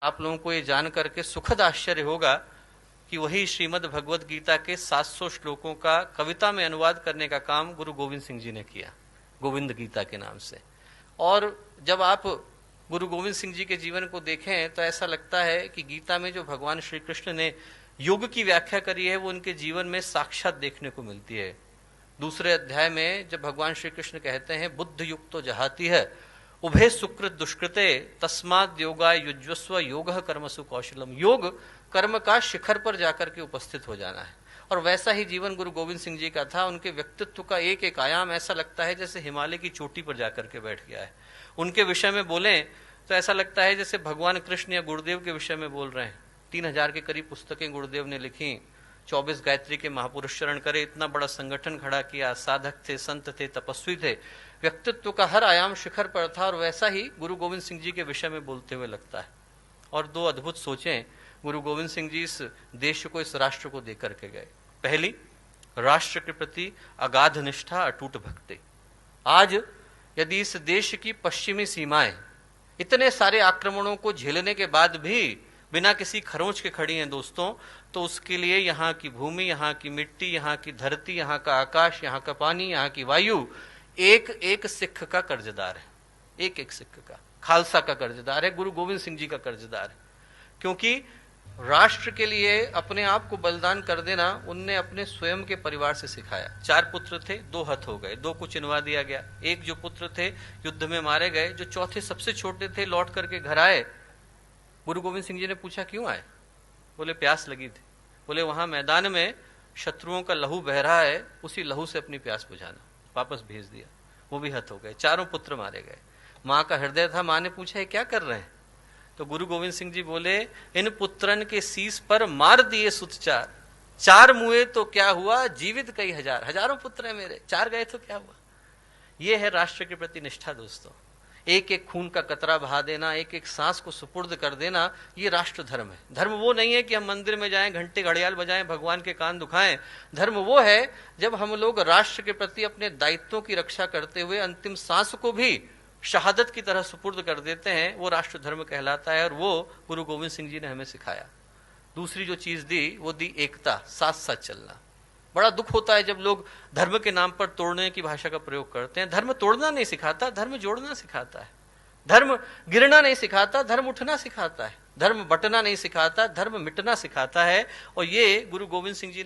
आप लोगों को ये जान करके सुखद आश्चर्य होगा कि वही श्रीमद् भगवत गीता के 700 श्लोकों का कविता में अनुवाद करने का काम गुरु गोविंद सिंह जी ने किया, गोविंद गीता के नाम से। और जब आप गुरु गोविंद सिंह जी के जीवन को देखें तो ऐसा लगता है कि गीता में जो भगवान श्री कृष्ण ने योग की व्याख्या करी है वो उनके जीवन में साक्षात देखने को मिलती है। दूसरे अध्याय में जब भगवान श्री कृष्ण कहते हैं बुद्ध युक्तो जहाती है उभे सुकृत दुष्कृते तस्माद योगा युज्वस्व योग कर्मसु कौशलम। योग कर्म का शिखर पर जाकर के उपस्थित हो जाना है। और वैसा ही जीवन गुरु गोविंद सिंह जी का था। उनके व्यक्तित्व का एक एक आयाम ऐसा लगता है जैसे हिमालय की चोटी पर जाकर के बैठ गया है। उनके विषय में बोलें तो ऐसा लगता है जैसे भगवान कृष्ण या गुरुदेव के विषय में बोल रहे हैं। 3000 के करीब पुस्तकें गुरुदेव ने लिखी, 24 गायत्री के महापुरुष चरण करे, इतना बड़ा संगठन खड़ा किया, साधक थे, संत थे, तपस्वी थे। व्यक्तित्व का हर आयाम शिखर पर था। और वैसा ही गुरु गोविंद सिंह जी के विषय में बोलते हुए लगता है। और दो अद्भुत सोचें गुरु गोविंद सिंह जी इस देश को, इस राष्ट्र को देकर के गए। पहली, राष्ट्र के प्रति अगाध निष्ठा, अटूट भक्ति। आज यदि इस देश की पश्चिमी सीमाएं इतने सारे आक्रमणों को झेलने के बाद भी बिना किसी खरोंच के खड़ी हैं दोस्तों, तो उसके लिए यहाँ की भूमि, यहाँ की मिट्टी, यहाँ की धरती, यहाँ का आकाश, यहाँ का पानी, यहाँ की वायु एक एक सिख का कर्जदार है। एक एक सिख का, खालसा का कर्जदार है, गुरु गोविंद सिंह जी का कर्जदार है। क्योंकि राष्ट्र के लिए अपने आप को बलिदान कर देना उनने अपने स्वयं के परिवार से सिखाया। 4 पुत्र थे, 2 हत हो गए, 2 को चिनवा दिया गया। एक जो पुत्र थे युद्ध में मारे गए। जो चौथे सबसे छोटे थे लौट करके घर आए। गुरु गोविंद सिंह जी ने पूछा क्यों आए? बोले प्यास लगी थी। बोले वहां मैदान में शत्रुओं का लहू बह रहा है, उसी लहू से अपनी प्यास बुझाना। वापस भेज दिया। वो भी हत हो गए। 4 पुत्र मारे गए। मां का हृदय था। मां ने पूछा क्या कर रहे हैं? तो गुरु गोविंद सिंह जी बोले इन पुत्रन के शीस पर मार दिए सुत 4। 4 मुए तो क्या हुआ, जीवित कई हजार। हजारों पुत्र हैं मेरे, 4 गए तो क्या हुआ। ये है राष्ट्र के प्रति निष्ठा दोस्तों। एक एक खून का कतरा बहा देना, एक एक सांस को सुपुर्द कर देना, ये राष्ट्र धर्म है। धर्म वो नहीं है कि हम मंदिर में जाएं, घंटे घड़ियाल बजाएं, भगवान के कान दुखाएं। धर्म वो है जब हम लोग राष्ट्र के प्रति अपने दायित्वों की रक्षा करते हुए अंतिम सांस को भी शहादत की तरह सुपुर्द कर देते हैं। वो राष्ट्र धर्म कहलाता है। और वो गुरु गोविंद सिंह जी ने हमें सिखाया। दूसरी जो चीज दी वो दी एकता, साथ साथ चलना। बड़ा दुख होता है जब लोग धर्म के नाम पर तोड़ने की भाषा का प्रयोग करते हैं। धर्म तोड़ना नहीं सिखाता, धर्म जोड़ना सिखाता है। धर्म गिरना नहीं सिखाता, धर्म उठना सिखाता है। धर्म बंटना नहीं सिखाता, धर्म मिटना सिखाता है। और ये गुरु गोविंद सिंह जी